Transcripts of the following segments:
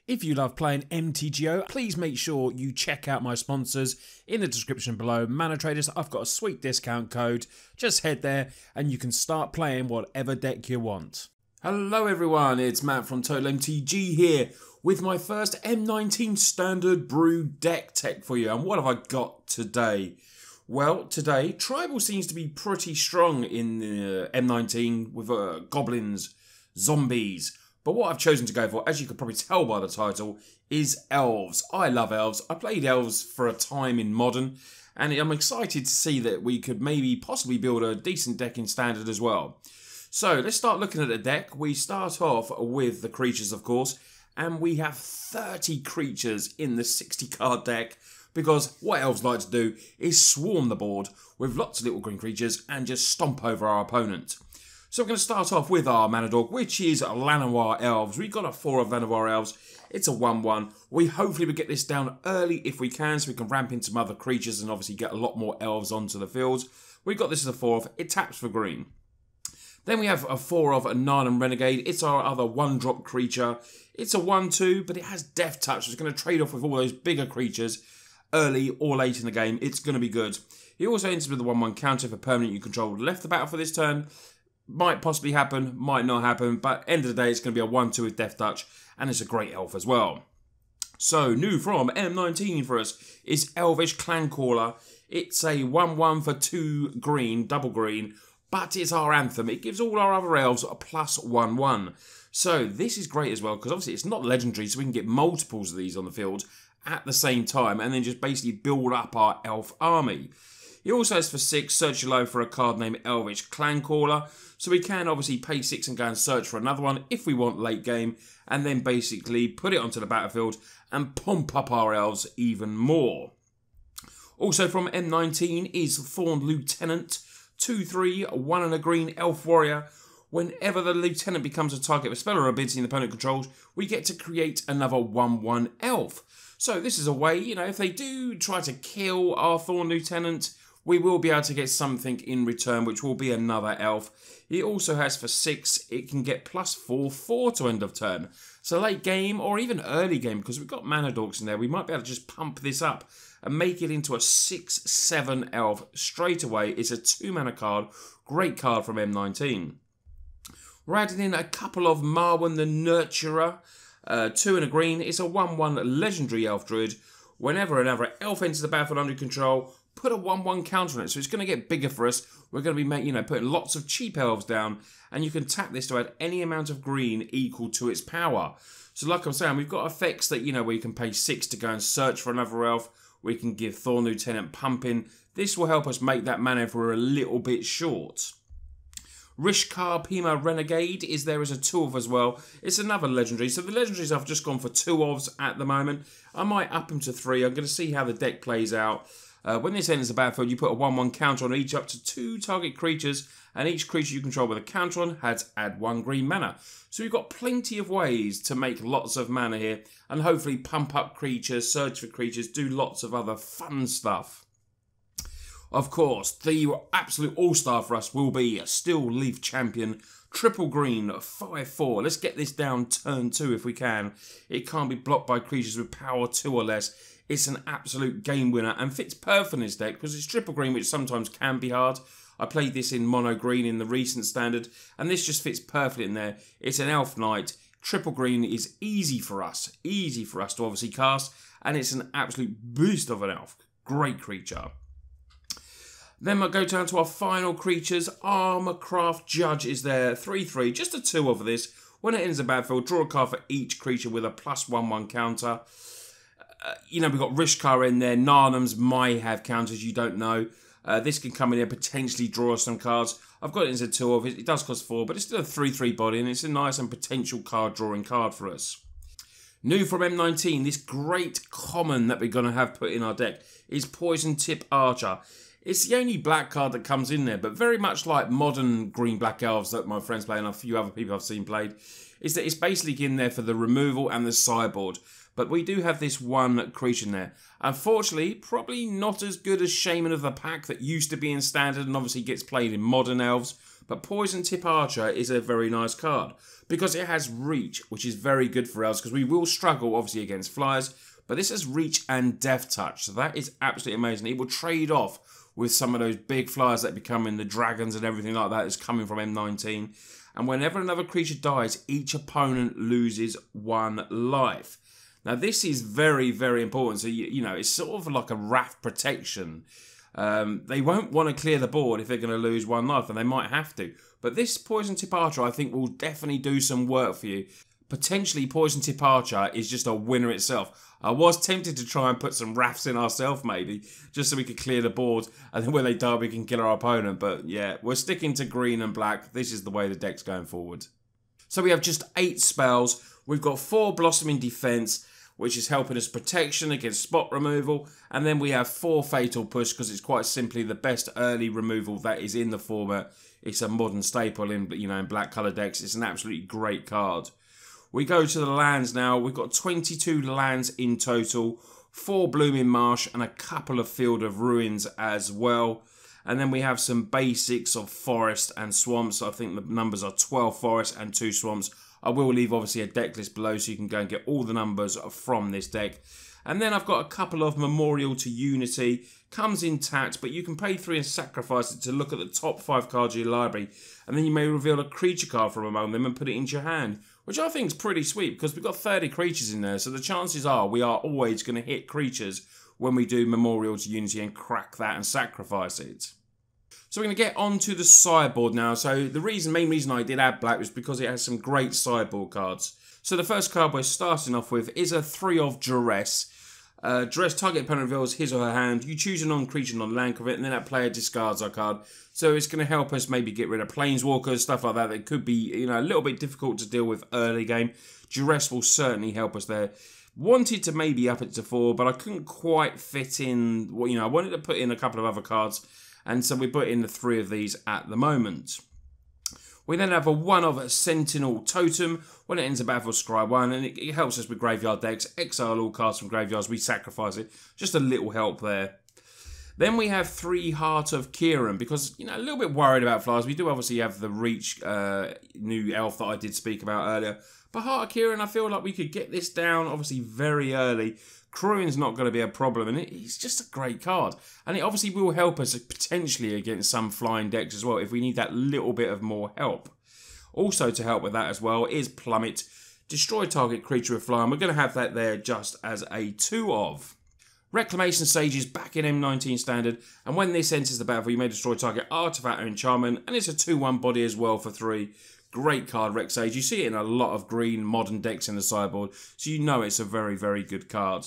If you love playing MTGO, please make sure you check out my sponsors in the description below. Mana Traders, I've got a sweet discount code. Just head there and you can start playing whatever deck you want. Hello everyone, it's Matt from TOTALmtg here with my first M19 Standard brew deck tech for you. And what have I got today? Well, today, Tribal seems to be pretty strong in M19 with Goblins, Zombies. But what I've chosen to go for, as you could probably tell by the title, is Elves. I love Elves. I played Elves for a time in Modern, and I'm excited to see that we could possibly build a decent deck in Standard as well. So let's start looking at the deck. We start off with the creatures, of course, and we have 30 creatures in the 60 card deck, because what Elves like to do is swarm the board with lots of little green creatures and just stomp over our opponent. So we're going to start off with our mana dog, which is Llanowar Elves. We've got a 4 of Llanowar Elves. It's a 1/1. We hopefully will get this down early if we can, so we can ramp into some other creatures and obviously get a lot more Elves onto the field. We've got this as a 4 of. It taps for green. Then we have a 4 of a Narnam Renegade. It's our other 1-drop creature. It's a 1/2, but it has Death Touch, so it's going to trade off with all those bigger creatures early or late in the game. It's going to be good. He also enters with a 1/1 counter for permanent you control left the battle for this turn. Might possibly happen, might not happen, but end of the day, it's going to be a 1/2 with Death Touch, and it's a great elf as well. So, new from M19 for us is Elvish Clancaller. It's a 1/1 for 2 green, double green, but it's our anthem. It gives all our other elves a +1/1. So, this is great as well, because obviously it's not legendary, so we can get multiples of these on the field at the same time, and then just basically build up our elf army. He also has for 6, search your library for a card named Elvish Clancaller. So we can obviously pay 6 and go and search for another one if we want late game. And then basically put it onto the battlefield and pump up our elves even more. Also from M19 is Thorn Lieutenant. 2/3, 1 and a green elf warrior. Whenever the lieutenant becomes a target of a spell or ability the opponent controls, we get to create another 1/1 elf. So this is a way, if they do try to kill our Thorn Lieutenant, we will be able to get something in return, which will be another elf. It also has for 6, it can get +4/4 to end of turn. So late game or even early game, because we've got mana dorks in there, we might be able to just pump this up and make it into a 6/7 elf straight away. It's a 2 mana card, great card from M19. We're adding in a couple of Marwan the Nurturer, 2 and a green. It's a 1/1 legendary elf druid. Whenever another elf enters the battlefield under control, put a 1/1 counter on it, so it's going to get bigger for us. We're going to be putting lots of cheap elves down, and you can tap this to add any amount of green equal to its power. So like I'm saying, we've got effects that, where you can pay 6 to go and search for another elf. We can give Thorn Lieutenant pumping. This will help us make that mana if we're a little bit short. Rishkar Pima Renegade is there as a 2 of as well. It's another legendary. So the legendaries I've just gone for 2 ofs at the moment. I might up them to 3. I'm going to see how the deck plays out. When this enters the battlefield, you put a 1/1 counter on each up to 2 target creatures, and each creature you control with a counter on has add 1 green mana. So we've got plenty of ways to make lots of mana here, and hopefully pump up creatures, search for creatures, do lots of other fun stuff. Of course, the absolute all-star for us will be a Steel Leaf Champion, triple green, 5/4. Let's get this down turn 2 if we can. It can't be blocked by creatures with power 2 or less. It's an absolute game winner and fits perfect in this deck because it's triple green, which sometimes can be hard. I played this in mono green in the recent standard, and this just fits perfectly in there. It's an elf knight. Triple green is easy for us to obviously cast, and it's an absolute beast of an elf. Great creature. Then we'll go down to our final creatures. Armorcraft Judge is there, 3/3, just a 2 of this. When it enters the battlefield, draw a card for each creature with a +1/1 counter. We've got Rishkar in there. Narnams might have counters, you don't know. This can come in here, potentially draw us some cards. I've got it as a 2 of it. It does cost 4, but it's still a 3/3 body, and it's a nice and potential card drawing card for us. New from M19, this great common that we're going to have put in our deck is Poison Tip Archer. It's the only black card that comes in there, but very much like modern green-black elves that my friends play and a few other people I've seen played, is that it's basically in there for the removal and the sideboard. But we do have this one creature in there. Unfortunately, probably not as good as Shaman of the Pack that used to be in Standard and obviously gets played in Modern Elves. But Poison Tip Archer is a very nice card because it has reach, which is very good for us because we will struggle obviously against flyers. But this has reach and death touch, so that is absolutely amazing. It will trade off with some of those big flyers that become in the dragons and everything like that is coming from M19. And whenever another creature dies, each opponent loses 1 life. Now this is very, very important. So, you know, it's sort of like a wrath protection. They won't want to clear the board if they're going to lose 1 life, and they might have to. But this Poison Tip Archer, I think, will definitely do some work for you. Potentially, Poison Tip Archer is just a winner itself. I was tempted to try and put some Wraths in ourselves, maybe, just so we could clear the board, and then when they die, we can kill our opponent. But yeah, we're sticking to green and black. This is the way the deck's going forward. So we have just 8 spells. We've got 4 Blossoming Defense, which is helping us protection against spot removal. And then we have 4 Fatal Push, because it's quite simply the best early removal that is in the format. It's a modern staple in, you know, in black colour decks. It's an absolutely great card. We go to the lands now. We've got 22 lands in total, 4 Blooming Marsh and a couple of Field of Ruins as well. And then we have some basics of forest and swamps. I think the numbers are 12 forests and 2 swamps. I will leave obviously a deck list below so you can go and get all the numbers from this deck. And then I've got a couple of Memorial to Unity. Comes intact, but you can pay 3 and sacrifice it to look at the top 5 cards of your library. And then you may reveal a creature card from among them and put it into your hand, which I think is pretty sweet because we've got 30 creatures in there. So the chances are we are always going to hit creatures when we do Memorial to Unity and crack that and sacrifice it. So we're going to get onto the sideboard now. So the main reason I did add black was because it has some great sideboard cards. So the first card we're starting off with is a 3 of Duress. Duress, target opponent reveals his or her hand. You choose a non-creature, non-land of it, and then that player discards our card. So it's going to help us maybe get rid of planeswalkers, stuff like that. That could be, you know, a little bit difficult to deal with early game. Duress will certainly help us there. Wanted to maybe up it to 4, but I couldn't quite fit in. Well, you know, I wanted to put in a couple of other cards, and so we put in the 3 of these at the moment. We then have a 1 of Sentinel Totem. When it ends a battle, scry 1, and it helps us with graveyard decks. Exile all cards from graveyards, we sacrifice it. Just a little help there. Then we have 3 Heart of Kieran, because, you know, a little bit worried about flyers. We do obviously have the Reach new elf that I did speak about earlier. But Heart of Kieran, I feel like we could get this down, obviously, very early. Crewing's not going to be a problem, and it's just a great card. And it obviously will help us potentially against some flying decks as well if we need that little bit of more help. Also to help with that as well is Plummet. Destroy target creature with fly, and we're going to have that there just as a 2 of. Reclamation Sage is back in M19 Standard, and when this enters the battle, you may destroy target artifact or enchantment, and it's a 2/1 body as well for 3. Great card, Rec Sage. You see it in a lot of green modern decks in the sideboard, so you know it's a very, very good card.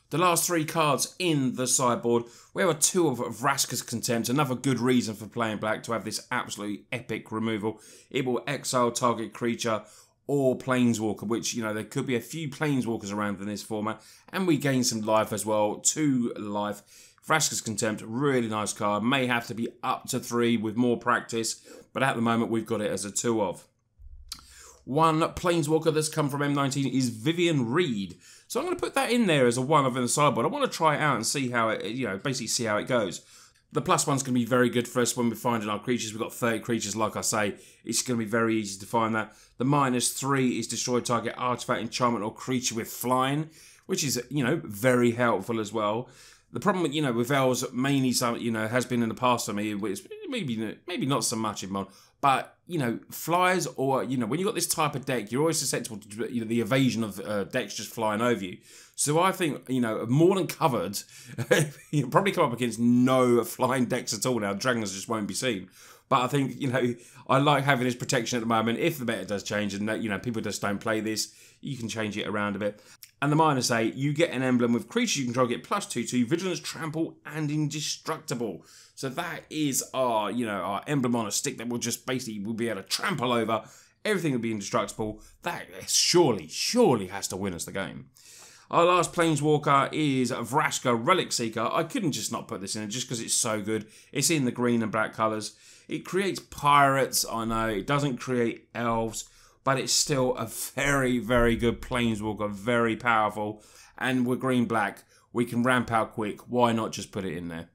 The last 3 cards in the sideboard, we have a 2 of Vraska's Contempt, another good reason for playing black to have this absolutely epic removal. It will exile target creature or planeswalker, which, you know, there could be a few planeswalkers around in this format, and we gain some life as well, 2 life. Vraska's Contempt, really nice card, may have to be up to 3 with more practice, but at the moment we've got it as a 2 of. 1 planeswalker that's come from M19 is Vivian Reed. So I'm going to put that in there as a 1 of in the sideboard. I want to try it out and see how it, you know, basically see how it goes. The +1's going to be very good for us when we're finding our creatures. We've got 30 creatures, like I say. It's going to be very easy to find that. The -3 is destroy target artifact, enchantment, or creature with flying, which is, you know, very helpful as well. The problem, you know, with elves, mainly, some, you know, has been in the past for me, which maybe not so much in modern, but, you know, flyers, or, you know, when you've got this type of deck, you're always susceptible to, you know, the evasion of decks just flying over you. So I think, you know, more than covered, you'll probably come up against no flying decks at all now. Dragons just won't be seen. But I think, you know, I like having this protection at the moment. If the meta does change and, you know, people just don't play this, you can change it around a bit. And the -8, you get an emblem with creatures you control, get +2/2, vigilance, trample, and indestructible. So that is our, you know, our emblem on a stick that will just basically, will be able to trample over. Everything will be indestructible. That surely has to win us the game. Our last Planeswalker is Vraska, Relic Seeker. I couldn't just not put this in just because it's so good. It's in the green and black colours. It creates pirates, I know. It doesn't create elves, but it's still a very, very good Planeswalker. Very powerful. And we're green-black. We can ramp out quick. Why not just put it in there?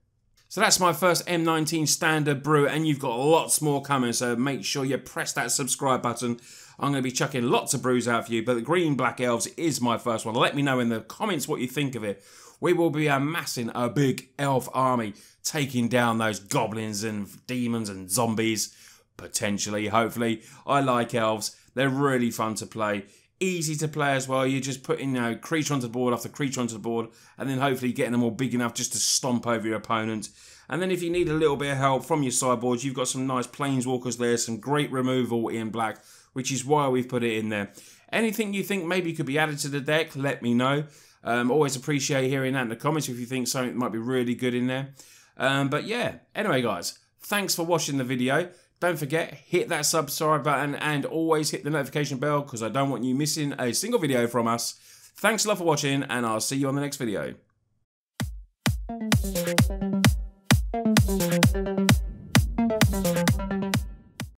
So that's my first M19 Standard brew, and you've got lots more coming, so make sure you press that subscribe button. I'm going to be chucking lots of brews out for you, but the Green Black Elves is my first one. Let me know in the comments what you think of it. We will be amassing a big elf army, taking down those goblins and demons and zombies, potentially, hopefully. I like elves. They're really fun to play. Easy to play as well. You're just putting, creature onto the board after creature onto the board, and then hopefully getting them all big enough just to stomp over your opponent. And then if you need a little bit of help from your sideboards, you've got some nice planeswalkers there, some great removal in black, which is why we've put it in there. Anything you think maybe could be added to the deck, let me know. Always appreciate hearing that in the comments if you think something might be really good in there. But yeah, anyway guys, thanks for watching the video. Don't forget, hit that subscribe button and always hit the notification bell because I don't want you missing a single video from us. Thanks a lot for watching, and I'll see you on the next video.